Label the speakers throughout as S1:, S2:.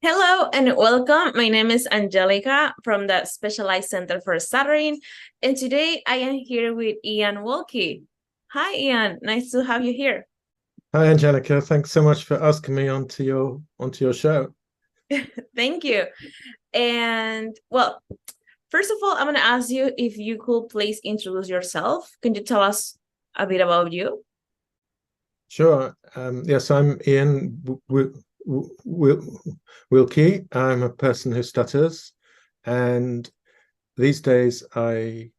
S1: Hello and welcome. My name is Angelica from the Specialized Center for Stuttering, and today I am here with Iain Wilkie. Hi, Iain. Nice to have you here.
S2: Hi, Angelica. Thanks so much for asking me onto your show.
S1: Thank you. And well, first of all, I'm going to ask you if you could please introduce yourself. Can you tell us a bit about you?
S2: Sure. Yes, I'm Iain Wilkie. I'm a person who stutters, and these days I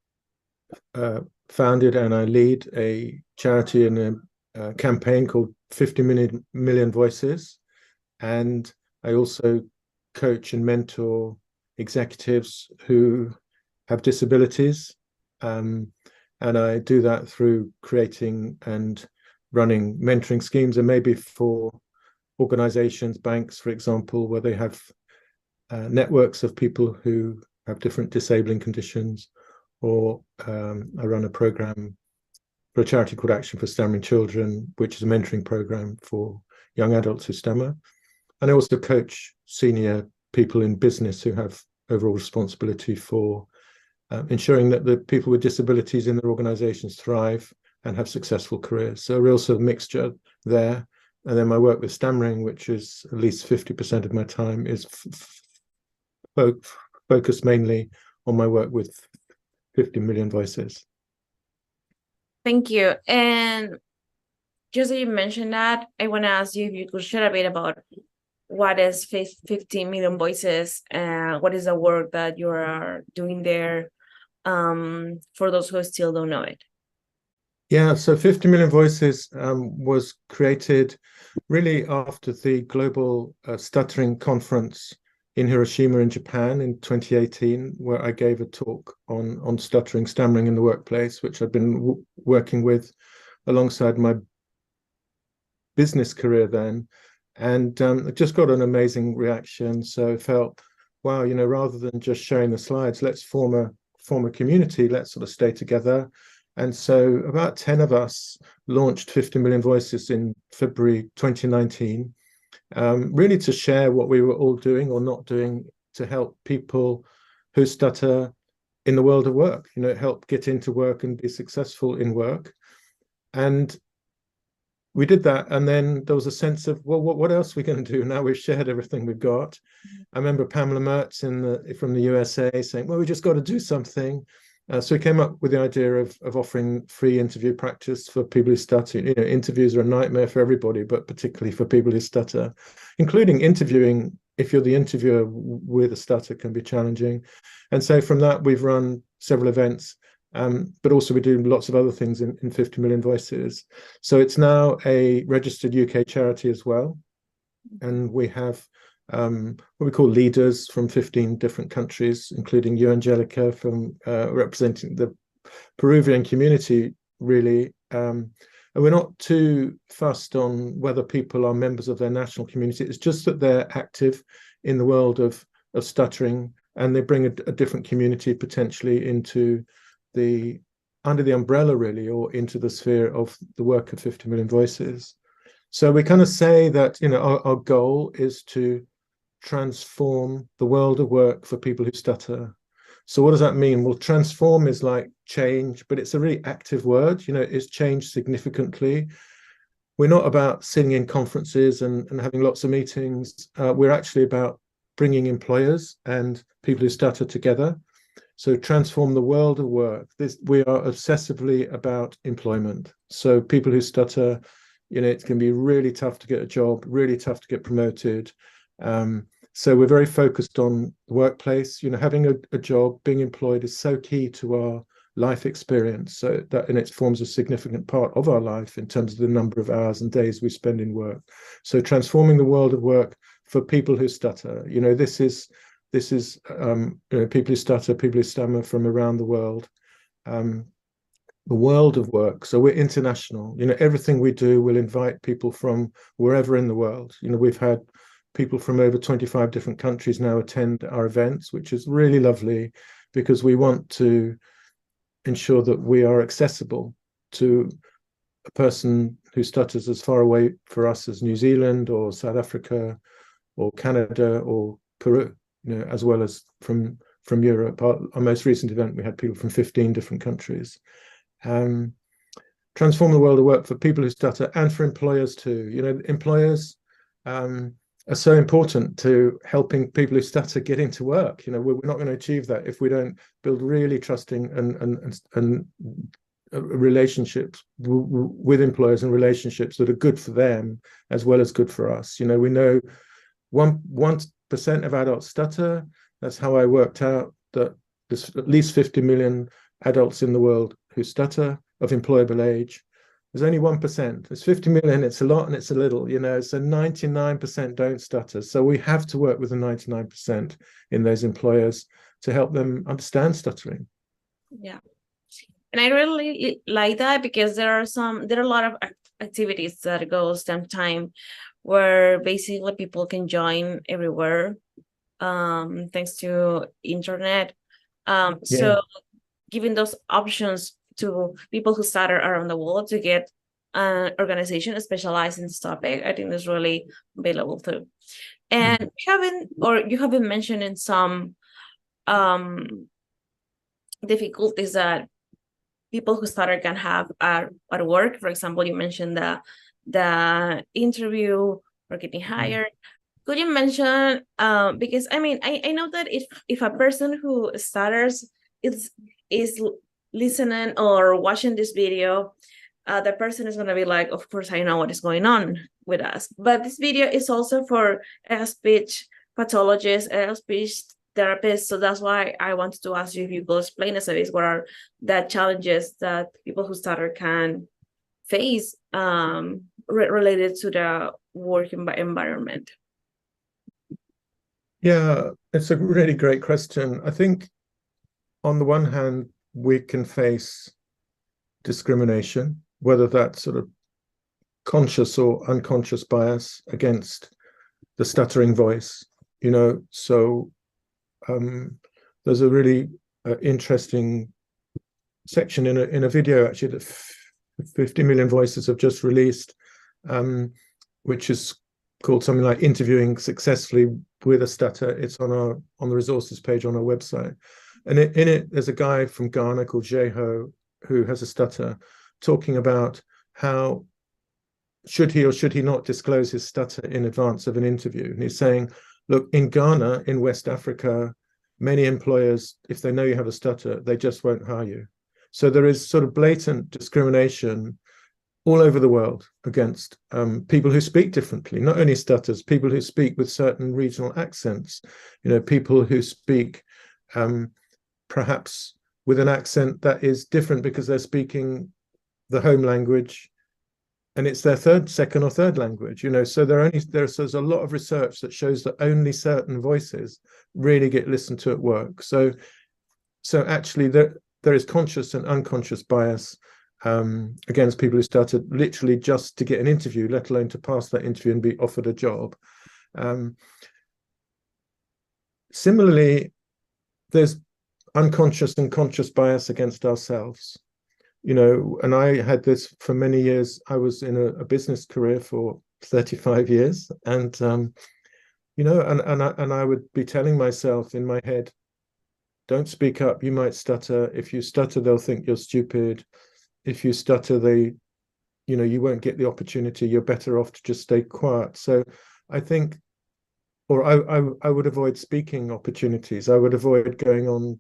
S2: founded and I lead a charity and a campaign called 50 million Voices, and I also coach and mentor executives who have disabilities. And I do that through creating and running mentoring schemes, and maybe for organizations, banks, for example, where they have networks of people who have different disabling conditions, or I run a program for a charity called Action for Stammering Children, which is a mentoring program for young adults who stammer. And I also coach senior people in business who have overall responsibility for ensuring that the people with disabilities in their organizations thrive and have successful careers. So a real sort of mixture there. And then my work with stammering, which is at least 50% of my time, is focused mainly on my work with 50 million voices.
S1: Thank you. And just that you mentioned that, I want to ask you if you could share a bit about what is 50 million voices, and what is the work that you are doing there, for those who still don't know it.
S2: Yeah, so 50 million voices was created really after the global stuttering conference in Hiroshima in Japan in 2018, where I gave a talk on stuttering, stammering in the workplace, which I've been working with alongside my business career then. And it just got an amazing reaction. So I felt, wow, rather than just sharing the slides, let's form a community, let's sort of stay together. And so about 10 of us launched 50 Million Voices in February 2019, really to share what we were all doing or not doing to help people who stutter in the world of work, help get into work and be successful in work. And we did that, and then there was a sense of, well, what else are we going to do now? We've shared everything we've got. I remember Pamela Mertz from the USA saying, well, we just got to do something. So we came up with the idea of offering free interview practice for people who stutter. Interviews are a nightmare for everybody, but particularly for people who stutter, including interviewing. If you're the interviewer with a stutter, can be challenging. And so from that, we've run several events, but also we do lots of other things in 50 Million Voices. So it's now a registered UK charity as well. And we have what we call leaders from 15 different countries, including you, Angelica, from representing the Peruvian community, really. And we're not too fussed on whether people are members of their national community. It's just that they're active in the world of stuttering, and they bring a different community potentially under the umbrella, really, or into the sphere of the work of 50 Million Voices. So we kind of say that, our goal is to transform the world of work for people who stutter. So what does that mean? Well, transform is like change, but it's a really active word. It's changed significantly. We're not about sitting in conferences and having lots of meetings. We're actually about bringing employers and people who stutter together. So transform the world of work. We are obsessively about employment. So people who stutter, it can be really tough to get a job, really tough to get promoted. So we're very focused on the workplace. Having a job, being employed is so key to our life experience. So that, and it forms a significant part of our life in terms of the number of hours and days we spend in work. So transforming the world of work for people who stutter. This is people who stutter, people who stammer from around the world. The world of work. So we're international. Everything we do will invite people from wherever in the world. We've had people from over 25 different countries now attend our events, which is really lovely, because we want to ensure that we are accessible to a person who stutters as far away for us as New Zealand or South Africa or Canada or Peru, as well as from Europe. Our most recent event, we had people from 15 different countries. Transform the world of work for people who stutter and for employers too. Employers are so important to helping people who stutter get into work. We're not going to achieve that if we don't build really trusting and relationships with employers, and relationships that are good for them as well as good for us. We know 1% of adults stutter. That's how I worked out that there's at least 50 million adults in the world who stutter of employable age. There's only 1%. There's 50 million. It's a lot and it's a little, so 99% don't stutter. So we have to work with the 99% in those employers to help them understand stuttering.
S1: Yeah. And I really like that, because there are a lot of activities that go STEM time, where basically people can join everywhere, thanks to internet. So giving those options to people who stutter around the world to get an organization specialized in this topic, I think is really available too. And you have been mentioning some difficulties that people who stutter can have at work. For example, you mentioned the interview or getting hired. Could you mention, because I know that if a person who stutters is listening or watching this video, the person is going to be like, of course I know what is going on with us. But this video is also for a speech pathologist, a speech therapist. So that's why I wanted to ask you if you could explain us a bit, what are the challenges that people who stutter can face related to the work environment.
S2: Yeah, it's a really great question. I think on the one hand, we can face discrimination, whether that's sort of conscious or unconscious bias against the stuttering voice. So there's a really interesting section in a video actually that 50 Million Voices have just released, which is called something like Interviewing Successfully with a Stutter. It's on the resources page on our website. And in it, there's a guy from Ghana called Jeho who has a stutter, talking about how should he or should he not disclose his stutter in advance of an interview. And he's saying, look, in Ghana, in West Africa, many employers, if they know you have a stutter, they just won't hire you. So there is sort of blatant discrimination all over the world against people who speak differently, not only stutters, people who speak with certain regional accents, people who speak perhaps with an accent that is different because they're speaking the home language and it's their second or third language, so there's a lot of research that shows that only certain voices really get listened to at work. So actually there is conscious and unconscious bias against people who started literally just to get an interview, let alone to pass that interview and be offered a job. Similarly, there's unconscious and conscious bias against ourselves. And I had this for many years. I was in a business career for 35 years, and and I would be telling myself in my head, don't speak up, you might stutter. If you stutter, they'll think you're stupid. If you stutter, you won't get the opportunity. You're better off to just stay quiet. So I think, or I would avoid speaking opportunities. I would avoid going on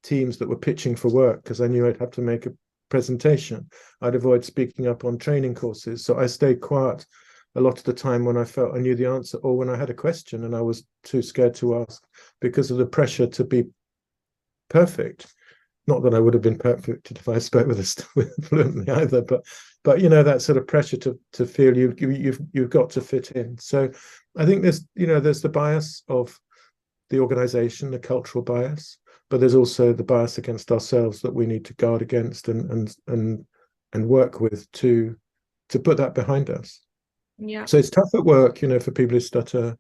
S2: teams that were pitching for work because I knew I'd have to make a presentation. I'd avoid speaking up on training courses. So I stayed quiet a lot of the time when I felt I knew the answer, or when I had a question and I was too scared to ask because of the pressure to be perfect. Not that I would have been perfect if I spoke with fluently either, but that sort of pressure to feel you've got to fit in. So I think there's the bias of the organization, the cultural bias, but there's also the bias against ourselves that we need to guard against and work with to put that behind us.
S1: Yeah.
S2: So it's tough at work, for people who stutter,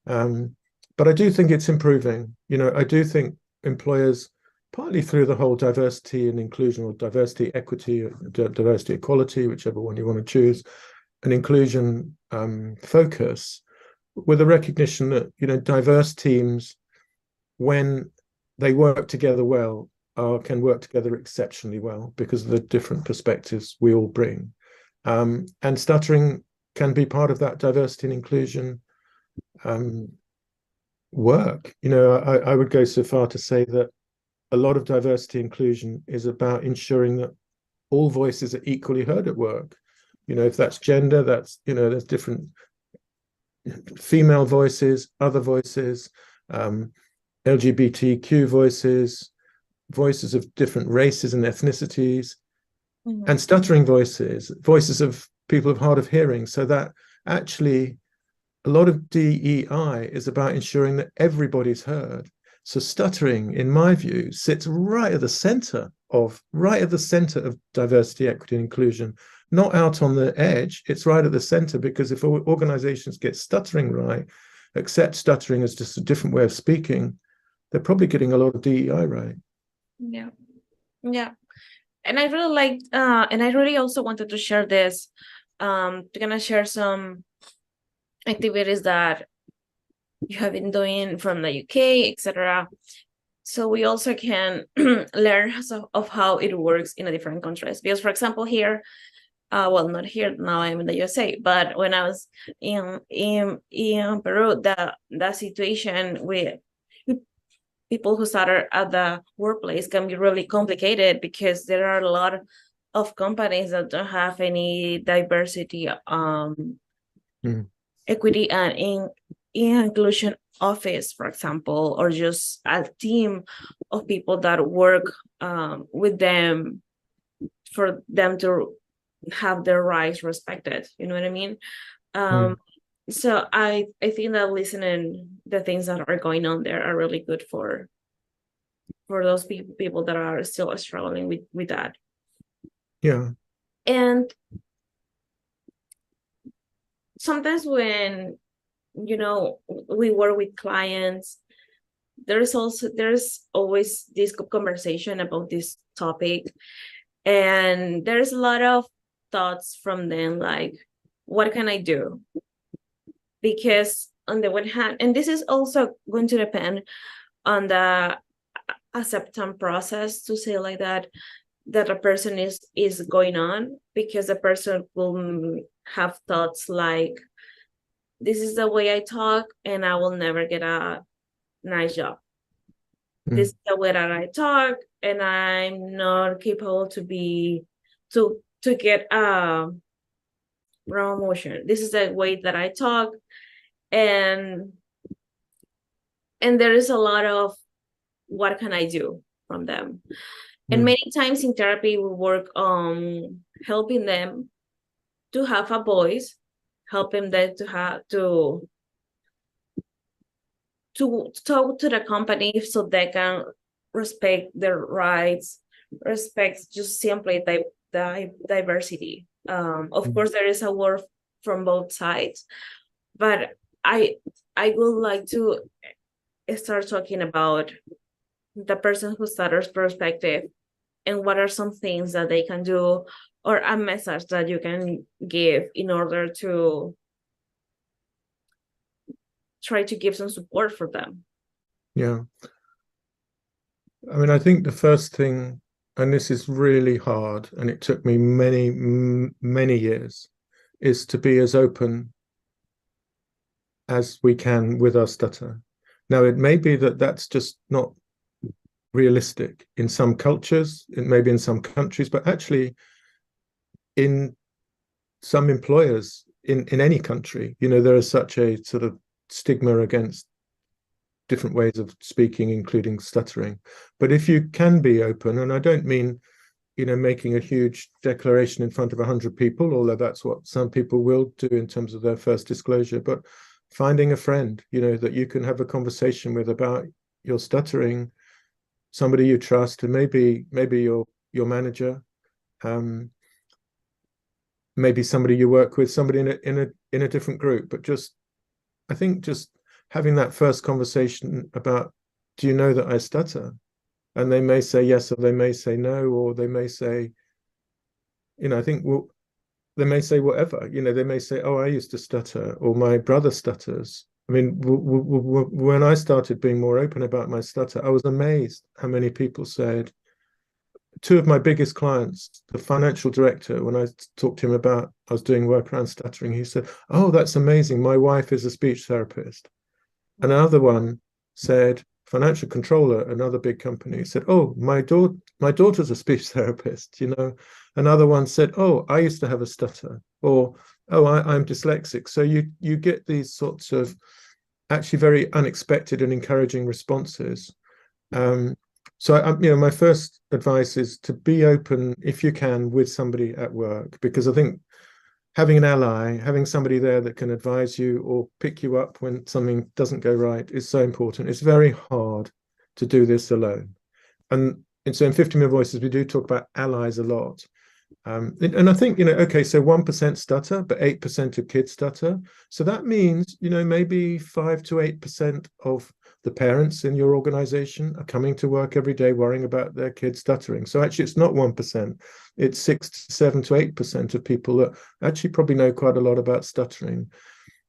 S2: but I do think it's improving. I do think employers, partly through the whole diversity and inclusion, or diversity, equity, or diversity, equality, whichever one you want to choose, an inclusion focus, with a recognition that, diverse teams, when they work together well, can work together exceptionally well because of the different perspectives we all bring. And stuttering can be part of that diversity and inclusion work. I would go so far to say that a lot of diversity inclusion is about ensuring that all voices are equally heard at work. If that's gender, that's, there's different female voices, other voices, LGBTQ voices, voices of different races and ethnicities, and stuttering voices of people of hard of hearing. So that actually a lot of DEI is about ensuring that everybody's heard. So stuttering, in my view, sits right at the center of diversity, equity, and inclusion, not out on the edge. It's right at the center, because if organizations get stuttering right, accept stuttering as just a different way of speaking, they're probably getting a lot of DEI right.
S1: Yeah. And I really liked, and I really also wanted to share this, to kind of share some activities that you have been doing from the UK, etc. So we also can learn of how it works in a different countries. Because, for example, here, well, not here now, I'm in the USA, but when I was in Peru, the situation with people who start at the workplace can be really complicated, because there are a lot of companies that don't have any diversity, equity and inclusion office, for example, or just a team of people that work with them for them to have their rights respected. You know what I mean? So I think that listening the things that are going on there are really good for those people that are still struggling with that.
S2: Yeah.
S1: And sometimes when we work with clients, there's always this conversation about this topic, and there's a lot of thoughts from them, like, what can I do? Because on the one hand, and this is also going to depend on the acceptance process, to say like that a person is going on, because the person will have thoughts like, this is the way I talk and I will never get a nice job. This is the way that I talk and I'm not capable to get a promotion. This is the way that I talk, and there is a lot of what can I do from them. And many times in therapy, we work on helping them to have a voice, helping them to talk to the company so they can respect their rights, respect just simply the diversity. Of course, there is a word from both sides, but I would like to start talking about the person who stutters perspective, and what are some things that they can do, or a message that you can give in order to try to give some support for them.
S2: Yeah. I mean, I think the first thing, and this is really hard, and it took me many, many years, is to be as open as we can with our stutter. Now, it may be that that's just not realistic in some cultures, it may be in some countries, but actually in some employers in any country, there is such a sort of stigma against different ways of speaking, including stuttering. But if you can be open, and I don't mean, making a huge declaration in front of 100 people, although that's what some people will do in terms of their first disclosure, but finding a friend, that you can have a conversation with about your stuttering, somebody you trust, and maybe your manager, maybe somebody you work with, somebody in a different group. But I think just having that first conversation about, do you know that I stutter? And they may say yes, or they may say no, or they may say, I think they may say whatever, they may say, oh, I used to stutter, or my brother stutters. I mean, when I started being more open about my stutter, I was amazed how many people said, two of my biggest clients, the financial director, when I talked to him about I was doing work around stuttering, he said, oh, that's amazing. My wife is a speech therapist. Another one said, financial controller, another big company, said, oh, my daughter's a speech therapist. Another one said, oh, I used to have a stutter, or oh, I'm dyslexic. So you get these sorts of actually very unexpected and encouraging responses. So my first advice is to be open if you can with somebody at work, because I think having an ally, having somebody there that can advise you or pick you up when something doesn't go right is so important. It's very hard to do this alone. And so in 50 Million Voices, we do talk about allies a lot. And I think, okay, so 1% stutter, but 8% of kids stutter. So that means, maybe 5 to 8% of the parents in your organization are coming to work every day worrying about their kids stuttering. So actually, it's not 1%, it's 6 to 7 to 8% of people that actually probably know quite a lot about stuttering.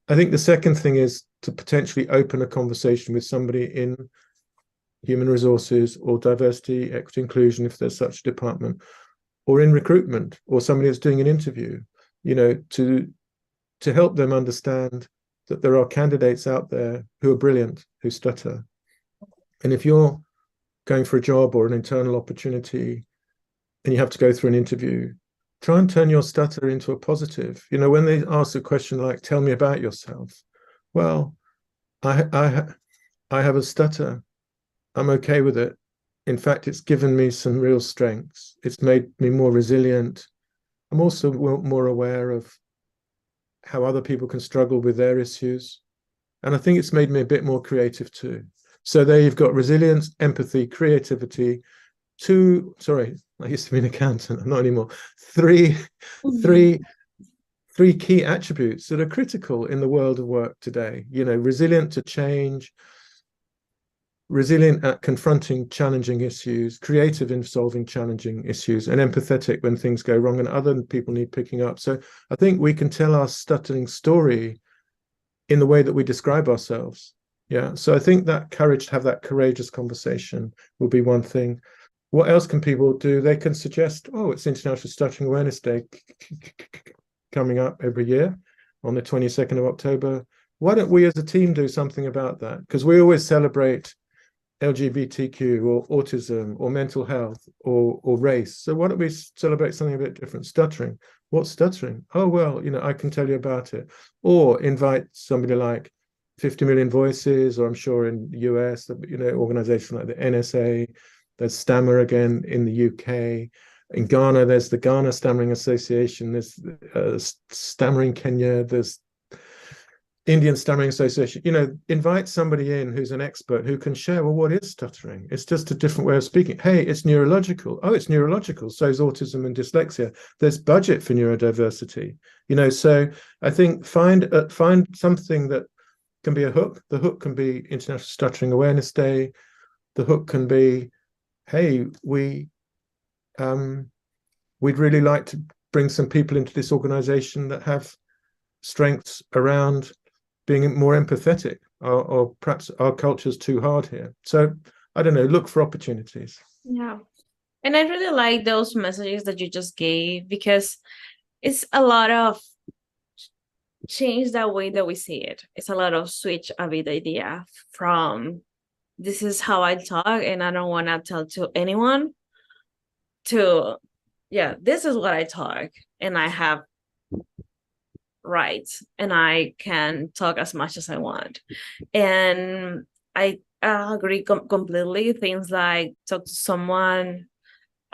S2: I think the second thing is to potentially open a conversation with somebody in human resources or diversity, equity, inclusion, if there's such a department, or in recruitment, or somebody that's doing an interview, to help them understand that there are candidates out there who are brilliant, who stutter. And if you're going for a job or an internal opportunity and you have to go through an interview, try and turn your stutter into a positive. When they ask a question like, tell me about yourself, well, I have a stutter. I'm okay with it. In fact, it's given me some real strengths. It's made me more resilient. I'm also more aware of how other people can struggle with their issues. And I think it's made me a bit more creative too. So there you've got resilience, empathy, creativity. Sorry, I used to be an accountant, I'm not anymore. Three key attributes that are critical in the world of work today. Resilient to change, resilient at confronting challenging issues, creative in solving challenging issues, and empathetic when things go wrong and other people need picking up. So I think we can tell our stuttering story in the way that we describe ourselves. Yeah. So I think that courage to have that courageous conversation will be one thing. What else can people do? They can suggest, oh, it's International Stuttering Awareness Day coming up every year on the 22nd of October. Why don't we as a team do something about that? Because we always celebrate LGBTQ or autism or mental health or race. So why don't we celebrate something a bit different? Stuttering. What's stuttering? Oh, well, I can tell you about it. Or invite somebody like 50 Million Voices, or I'm sure in the US, organization like the NSA, there's Stammer again in the UK. In Ghana, there's the Ghana Stammering Association, there's Stammering Kenya, there's Indian Stammering Association. Invite somebody in who's an expert who can share, well, what is stuttering? It's just a different way of speaking. Hey, it's neurological. Oh, it's neurological. So is autism and dyslexia. There's budget for neurodiversity. So I think find something that can be a hook. The hook can be International Stuttering Awareness Day. The hook can be, hey, we'd really like to bring some people into this organization that have strengths around being more empathetic, or perhaps our culture's too hard here. So I don't know, look for opportunities.
S1: Yeah. And I really like those messages that you just gave, because it's a lot of change the way that we see it. It's a lot of switch a bit idea from this is how I talk and I don't want to tell to anyone to, yeah, this is what I talk and I have rights and I can talk as much as I want. And I agree completely. Things like talk to someone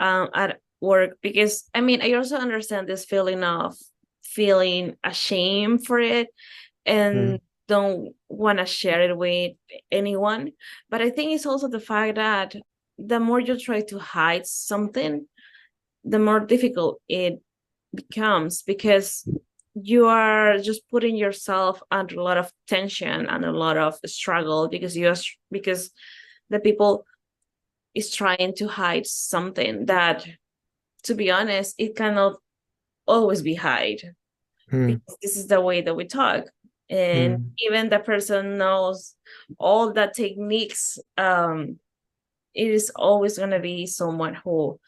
S1: at work, because I also understand this feeling of feeling ashamed for it and don't want to share it with anyone. But I think it's also the fact that the more you try to hide something, the more difficult it becomes, because you are just putting yourself under a lot of tension and a lot of struggle, because the people is trying to hide something that, to be honest, it cannot always be hide, because this is the way that we talk. And even the person knows all the techniques, it is always going to be someone who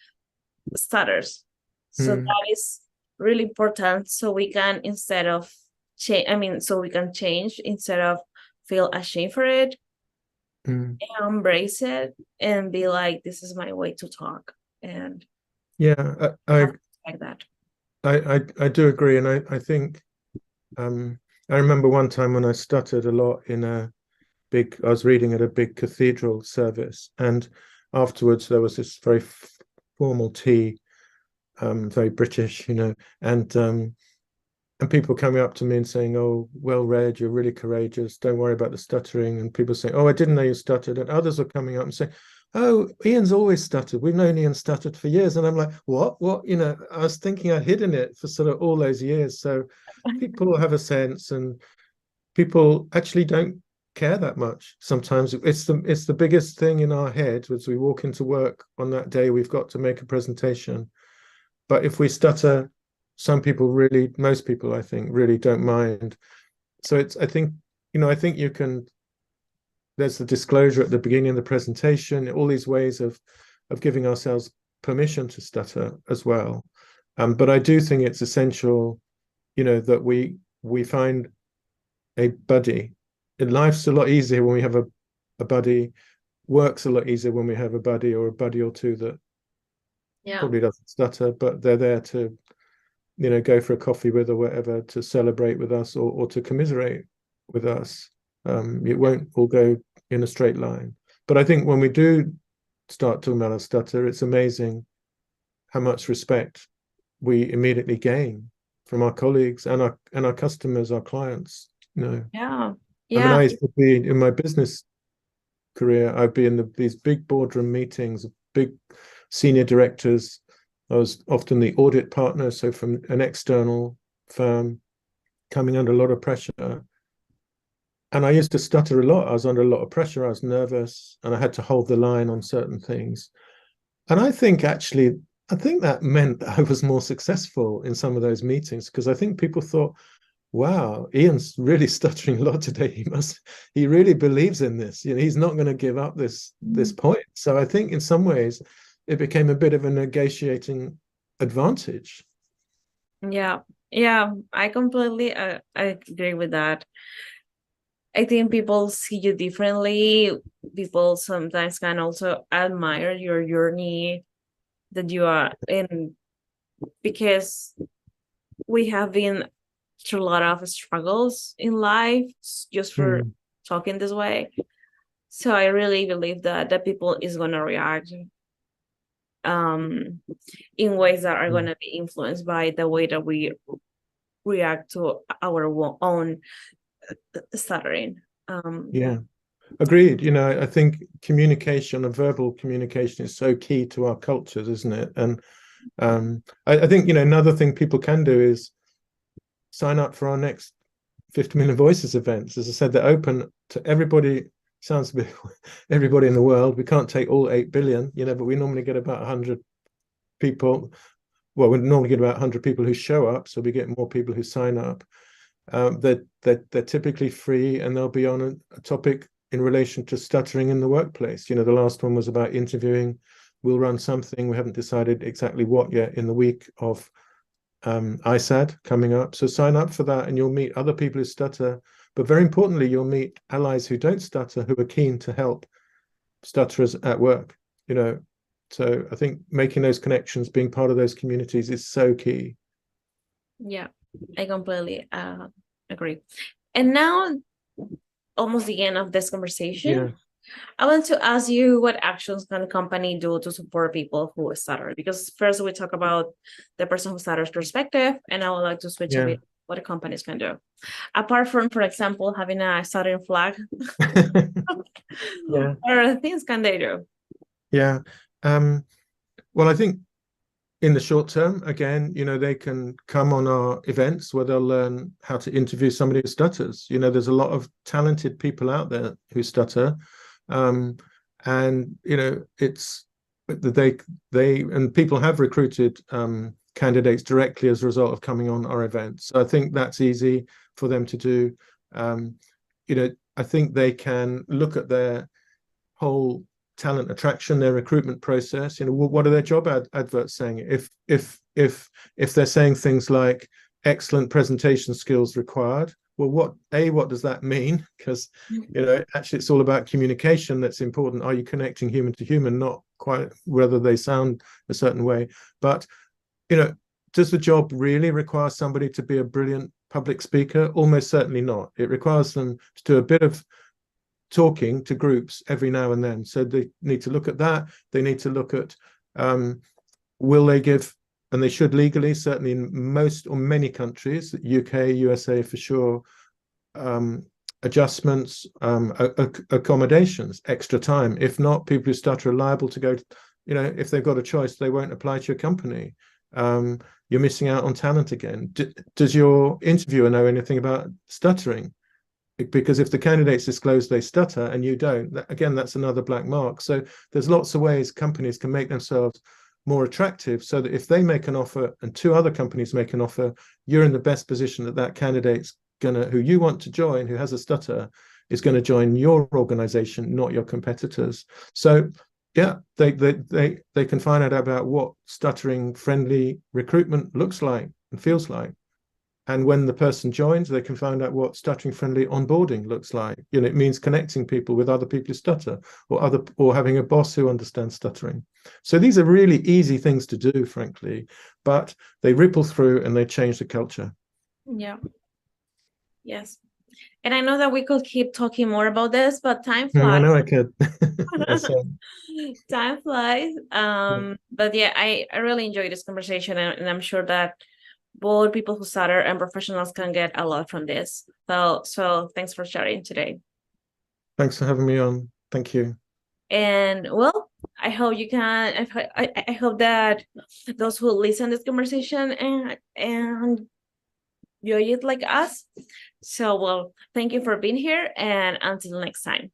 S1: stutters. So that is really important. So we can, instead of so we can change instead of feel ashamed for it, embrace it and be like, this is my way to talk. And
S2: yeah, I
S1: like that.
S2: I do agree, and I think I remember one time when I stuttered a lot in I was reading at a big cathedral service, and afterwards there was this very formal tea, very British, and people coming up to me and saying, "Oh, well read, you're really courageous. Don't worry about the stuttering." And people saying, "Oh, I didn't know you stuttered." And others are coming up and saying, "Oh, Iain's always stuttered. We've known Iain stuttered for years." And I'm like, "What? What?" I was thinking I'd hidden it for sort of all those years. So people have a sense, and people actually don't care that much. Sometimes it's the biggest thing in our head as we walk into work on that day. We've got to make a presentation, but if we stutter, most people, I think, really don't mind. So I think you can, there's the disclosure at the beginning of the presentation, all these ways of giving ourselves permission to stutter as well. But I do think it's essential, that we find a buddy. Life's a lot easier when we have a buddy. Work's a lot easier when we have a buddy, or a buddy or two that probably doesn't stutter, but they're there to go for a coffee with or whatever, to celebrate with us, or to commiserate with us. It won't all go in a straight line. But I think when we do start talking about a stutter, it's amazing how much respect we immediately gain from our colleagues and our customers, our clients.
S1: Yeah.
S2: I mean, I used to be in my business career, I'd be in these big boardroom meetings, big senior directors. I was often the audit partner, so from an external firm, coming under a lot of pressure. And I used to stutter a lot. I was under a lot of pressure. I was nervous, and I had to hold the line on certain things. And I think that meant that I was more successful in some of those meetings, because I think people thought, wow, Iain's really stuttering a lot today. He really believes in this. He's not going to give up this point. So I think in some ways it became a bit of a negotiating advantage.
S1: Yeah, I completely I agree with that. I think people see you differently. People sometimes can also admire your journey that you are in, because we have been through a lot of struggles in life just for talking this way. So I really believe that the people is going to react in ways that are going to be influenced by the way that we react to our own stuttering.
S2: Yeah, agreed. I think communication, a verbal communication, is so key to our cultures, isn't it? And I think another thing people can do is sign up for our next 50 Million Voices events. As I said, they're open to everybody. Sounds a bit everybody in the world. We can't take all 8 billion, but we normally get about 100 people. Well, we normally get about 100 people who show up, so we get more people who sign up. They're typically free, and they'll be on a topic in relation to stuttering in the workplace. The last one was about interviewing. We'll run something, we haven't decided exactly what yet, in the week of ISAD coming up. So sign up for that, and you'll meet other people who stutter. But very importantly, you'll meet allies who don't stutter, who are keen to help stutterers at work. So I think making those connections, being part of those communities, is so key.
S1: Yeah, I completely agree. And now, almost the end of this conversation, I want to ask you, what actions can a company do to support people who stutter? Because first we talk about the person who stutters perspective, and I would like to switch a bit what companies can do. Apart from, for example, having a stuttering flag, what other things can they do?
S2: Yeah. Well, I think in the short term, again, they can come on our events where they'll learn how to interview somebody who stutters. There's a lot of talented people out there who stutter. And it's they and people have recruited candidates directly as a result of coming on our events. So I think that's easy for them to do. I think they can look at their whole talent attraction, their recruitment process. What are their job adverts saying? If they're saying things like excellent presentation skills required, well, what does that mean? Because actually it's all about communication that's important. Are you connecting human to human, not quite whether they sound a certain way? But does the job really require somebody to be a brilliant public speaker? Almost certainly not. It requires them to do a bit of talking to groups every now and then. So they need to look at that. They need to look at will they give, and they should legally, certainly in most or many countries, UK, USA for sure, adjustments, accommodations, extra time. If not, people who stutter are liable to go, if they've got a choice, they won't apply to your company. You're missing out on talent again. Does your interviewer know anything about stuttering? Because if the candidates disclose they stutter and you don't, again, that's another black mark. So there's lots of ways companies can make themselves more attractive, so that if they make an offer and two other companies make an offer, you're in the best position that candidate's who you want to join, who has a stutter, is going to join your organization, not your competitors. So yeah, they can find out about what stuttering friendly recruitment looks like and feels like. And when the person joins, they can find out what stuttering friendly onboarding looks like. It means connecting people with other people who stutter, or having a boss who understands stuttering. So these are really easy things to do, frankly, but they ripple through and they change the culture.
S1: Yeah. Yes. And I know that we could keep talking more about this, but time flies.
S2: I know I could.
S1: Time flies. But yeah, I really enjoyed this conversation, and I'm sure that both people who stutter and professionals can get a lot from this. So thanks for sharing today.
S2: Thanks for having me on. Thank you.
S1: And well, I hope you can. I hope that those who listen to this conversation and enjoy it like us. So well, thank you for being here, and until next time.